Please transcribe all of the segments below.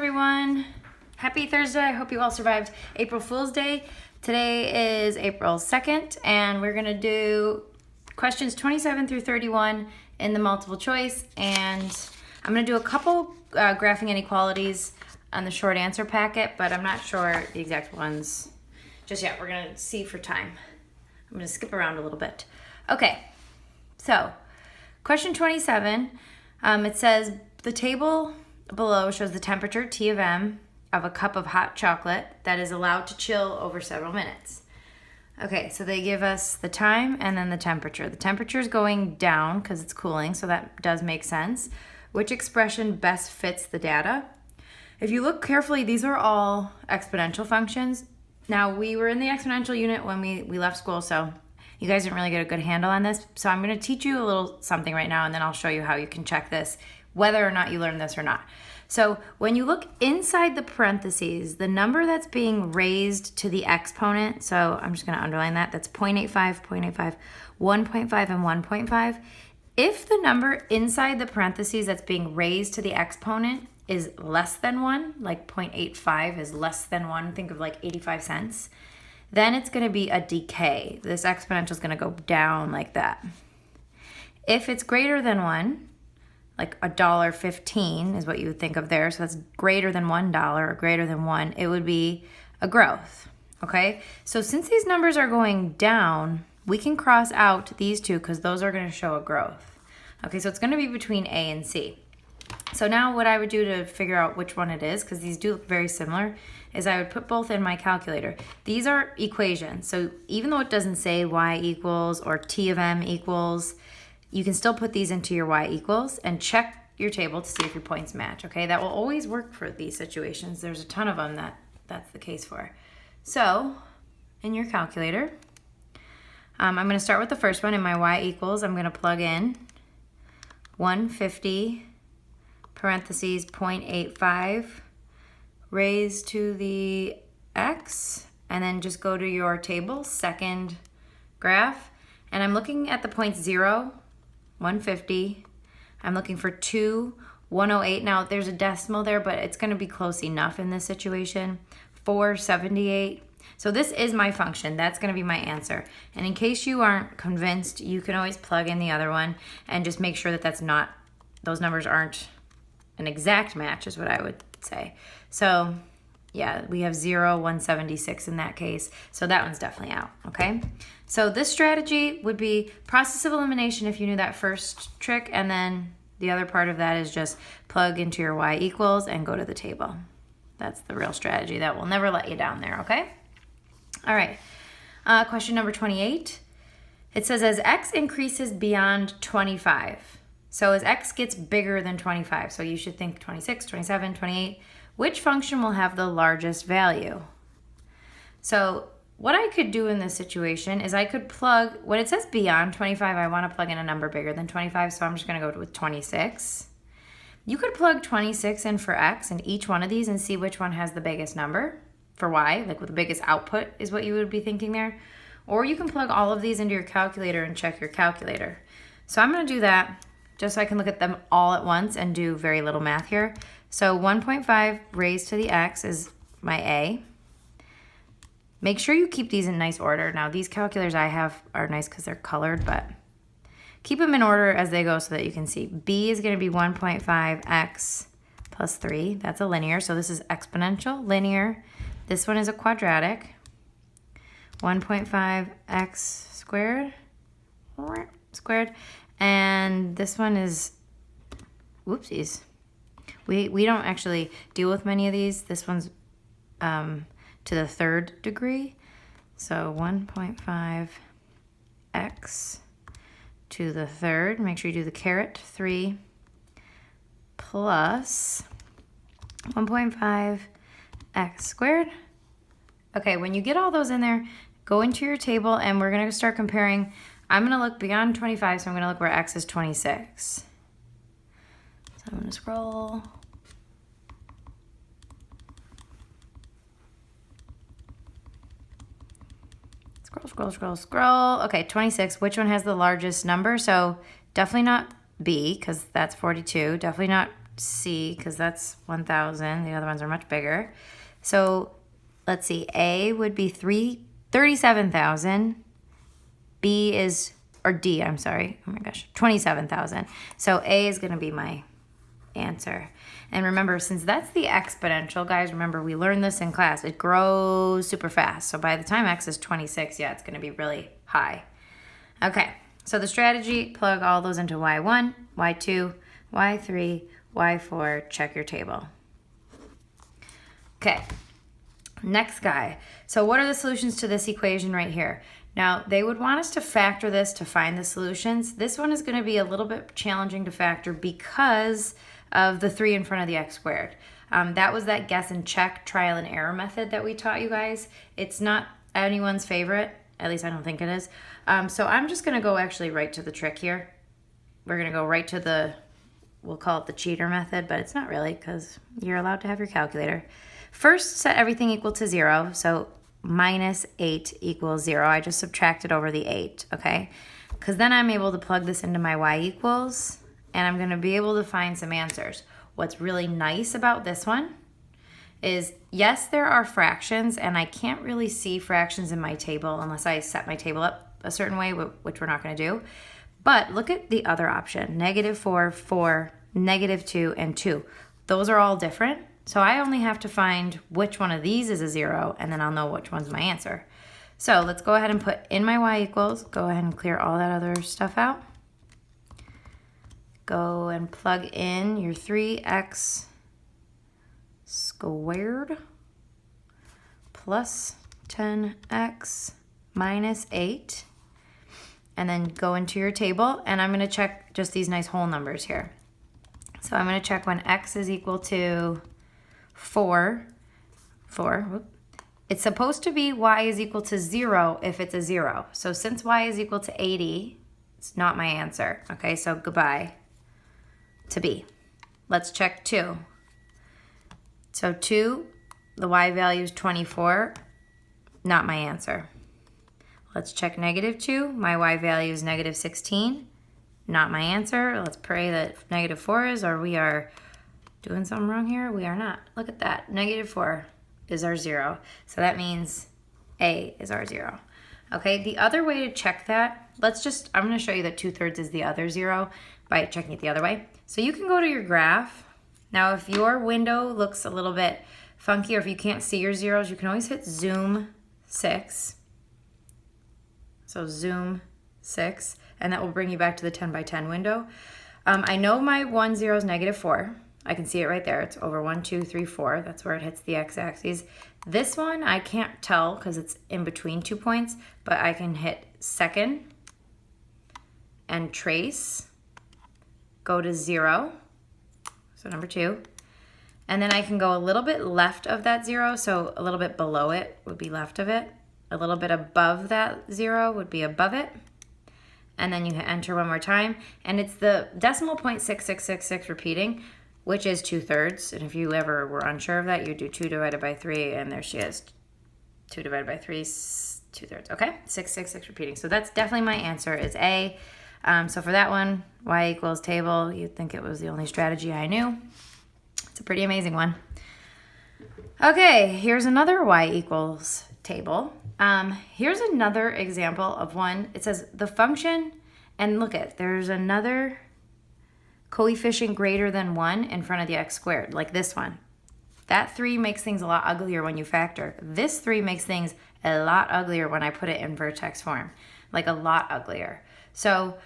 everyone. Happy Thursday. I hope you all survived April Fool's Day. Today is April 2nd, and we're going to do questions 27 through 31 in the multiple choice. And I'm going to do a couple graphing inequalities on the short answer packet, but I'm not sure the exact ones just yet. We're going to see for time. I'm going to skip around a little bit. Okay, so question 27, it says the table below shows the temperature, T of M, of a cup of hot chocolate that is allowed to chill over several minutes. Okay, so they give us the time and then the temperature. The temperature is going down because it's cooling, so that does make sense. Which expression best fits the data? If you look carefully, these are all exponential functions. Now, we were in the exponential unit when we left school, so you guys didn't really get a good handle on this. So I'm going to teach you a little something right now, and then I'll show you how you can check this, whether or not you learned this or not. So when you look inside the parentheses, the number that's being raised to the exponent, so I'm just going to underline that, that's 0.85, 0.85, 1.5, and 1.5. If the number inside the parentheses that's being raised to the exponent is less than 1, like 0.85 is less than 1, think of like 85 cents, then it's going to be a decay. This exponential is going to go down like that. If it's greater than 1, like $1.15 is what you would think of there, so that's greater than $1 or greater than 1, it would be a growth, okay? So since these numbers are going down, we can cross out these two because those are going to show a growth. Okay, so it's going to be between A and C. So now what I would do to figure out which one it is, because these do look very similar, is I would put both in my calculator. These are equations, so even though it doesn't say y equals or T of M equals, you can still put these into your y equals and check your table to see if your points match, okay? That will always work for these situations. There's a ton of them that's the case for. So in your calculator, I'm going to start with the first one. In my y equals, I'm going to plug in 150 parentheses 0.85 raised to the x, and then just go to your table, second graph, and I'm looking at the points 0, 150. I'm looking for 2, 108. Now there's a decimal there, but it's going to be close enough in this situation. 4, 78. So this is my function. That's going to be my answer. And in case you aren't convinced, you can always plug in the other one and just make sure that those numbers aren't an exact match is what I would say. So yeah, we have 0, 176 in that case. So that one's definitely out, okay? So this strategy would be process of elimination if you knew that first trick, and then the other part of that is just plug into your y equals and go to the table. That's the real strategy. That will never let you down there, okay? All right, question number 28. It says, as x increases beyond 25, so as x gets bigger than 25, so you should think 26, 27, 28, which function will have the largest value? So what I could do in this situation is I could plug, when it says beyond 25, I want to plug in a number bigger than 25, so I'm just going to go with 26. You could plug 26 in for x in each one of these and see which one has the biggest number for y, like with the biggest output is what you would be thinking there. Or you can plug all of these into your calculator and check your calculator. So I'm going to do that just so I can look at them all at once and do very little math here. So 1.5 raised to the x is my A. Make sure you keep these in nice order. Now these calculators I have are nice because they're colored, but keep them in order as they go so that you can see. B is going to be 1.5x plus 3. That's a linear, so this is exponential, linear. This one is a quadratic. 1.5x squared. And this one is, whoopsies. We don't actually deal with many of these. This one's to the third degree. So 1.5x to the third. Make sure you do the caret 3 plus 1.5x squared. Okay, when you get all those in there, go into your table and we're going to start comparing. I'm going to look beyond 25, so I'm going to look where x is 26. So I'm going to scroll. Scroll. Okay, 26. Which one has the largest number? So definitely not B, because that's 42. Definitely not C because that's 1,000. The other ones are much bigger. So let's see. A would be 37,000. B is, or D, I'm sorry. Oh my gosh, 27,000. So A is going to be my answer. And remember, since that's the exponential, guys, remember we learned this in class. It grows super fast. So by the time X is 26, yeah, it's going to be really high. Okay, so the strategy, plug all those into Y1, Y2, Y3, Y4, check your table. Okay, next guy. So what are the solutions to this equation right here? Now, they would want us to factor this to find the solutions. This one is going to be a little bit challenging to factor because of the 3 in front of the x squared. That was that guess and check trial and error method that we taught you guys. It's not anyone's favorite. At least I don't think it is. So I'm just going to go actually right to the trick here. We're going to go right to the, we'll call it the cheater method, but it's not really because you're allowed to have your calculator. First, set everything equal to 0. So minus 8 equals 0. I just subtracted over the 8, okay? Because then I'm able to plug this into my y equals, and I'm going to be able to find some answers. What's really nice about this one is, yes, there are fractions, and I can't really see fractions in my table unless I set my table up a certain way, which we're not going to do. But look at the other option, -4, 4, -2, and 2. Those are all different. So I only have to find which one of these is a 0, and then I'll know which one's my answer. So let's go ahead and put in my y equals. Go ahead and clear all that other stuff out. Go and plug in your 3x squared plus 10x minus 8. And then go into your table, and I'm going to check just these nice whole numbers here. So I'm going to check when x is equal to 4. It's supposed to be y is equal to 0 if it's a 0. So since y is equal to 80, it's not my answer. Okay, so goodbye to B. Let's check 2. So 2, the y value is 24, not my answer. Let's check -2. My y value is -16, not my answer. Let's pray that -4 is, or we are doing something wrong here. We are not. Look at that. -4 is our 0. So that means A is our 0. Okay, the other way to check that, I'm going to show you that 2/3 is the other 0 by checking it the other way. So you can go to your graph. Now, if your window looks a little bit funky, or if you can't see your zeros, you can always hit zoom 6. So zoom 6, and that will bring you back to the 10 by 10 window. I know my 1, 0 is -4. I can see it right there. It's over 1, 2, 3, 4. That's where it hits the x-axis. This one, I can't tell because it's in between 2 points, but I can hit second and trace, go to 0, so number 2. And then I can go a little bit left of that 0, so a little bit below it would be left of it. A little bit above that 0 would be above it. And then you hit enter one more time. And it's the decimal point 6666 repeating, which is 2/3. And if you ever were unsure of that, you do 2 divided by 3, and there she is. 2 divided by 3 is 2/3. Okay, 666 repeating. So that's definitely my answer is A. So for that one, y equals table, you'd think it was the only strategy I knew. It's a pretty amazing one. Okay, here's another y equals table. Here's another example of one. It says the function, and look at, there's another coefficient greater than 1 in front of the x squared, like this one. That 3 makes things a lot uglier when you factor. This 3 makes things a lot uglier when I put it in vertex form, like a lot uglier. So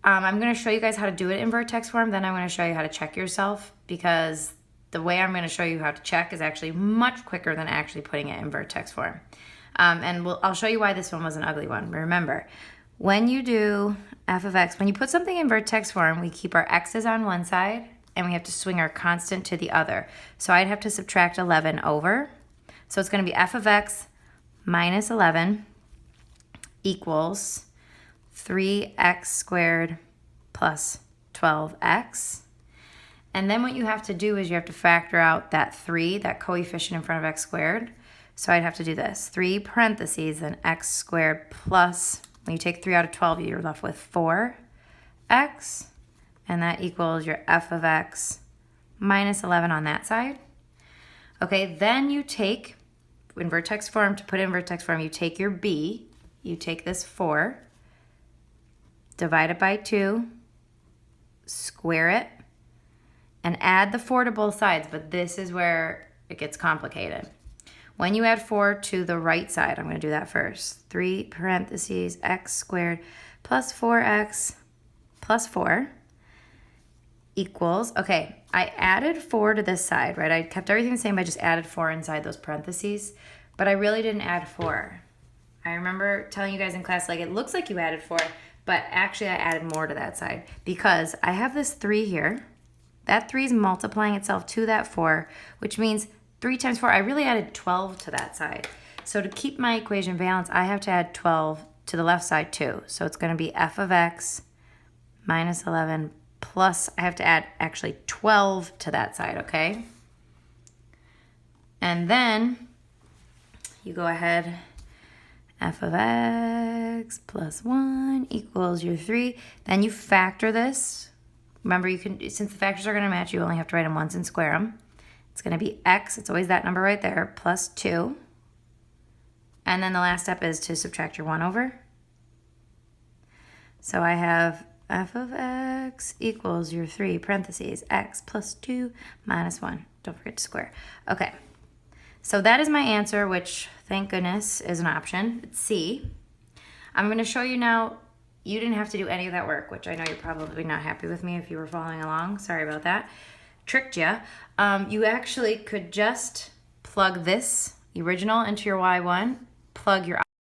I'm going to show you guys how to do it in vertex form, then I'm going to show you how to check yourself, because the way I'm going to show you how to check is actually much quicker than actually putting it in vertex form. And I'll show you why this one was an ugly one. Remember, when you do f of x, when you put something in vertex form, we keep our x's on one side, and we have to swing our constant to the other. So I'd have to subtract 11 over. So it's going to be f of x minus 11 equals 3x squared plus 12x. And then what you have to do is you have to factor out that 3, that coefficient in front of x squared. So I'd have to do this, 3 parentheses, then x squared plus, when you take 3 out of 12, you're left with 4x, and that equals your f of x minus 11 on that side. Okay, then you take, in vertex form, to put in vertex form, you take your b, you take this 4, divide it by 2, square it, and add the 4 to both sides, but this is where it gets complicated. When you add 4 to the right side, I'm going to do that first. 3 parentheses x squared plus 4x plus 4 equals, okay, I added 4 to this side, right? I kept everything the same, I just added 4 inside those parentheses, but I really didn't add 4. I remember telling you guys in class, like, it looks like you added 4, but actually I added more to that side because I have this 3 here. That 3 is multiplying itself to that 4, which means 3 times 4, I really added 12 to that side. So to keep my equation balanced, I have to add 12 to the left side too. So it's going to be f of x minus 11 plus, I have to add actually 12 to that side, okay? And then you go ahead, f of x plus 1 equals your 3. Then you factor this. Remember, you can, since the factors are going to match, you only have to write them once and square them. It's going to be x, it's always that number right there, plus 2. And then the last step is to subtract your 1 over. So I have f of x equals your 3 parentheses x plus 2 minus 1. Don't forget to square. Okay, so that is my answer, which thank goodness is an option. It's C. I'm going to show you now. You didn't have to do any of that work, which I know you're probably not happy with me if you were following along. Sorry about that. Tricked you. You actually could just plug this, the original, into your y1, plug your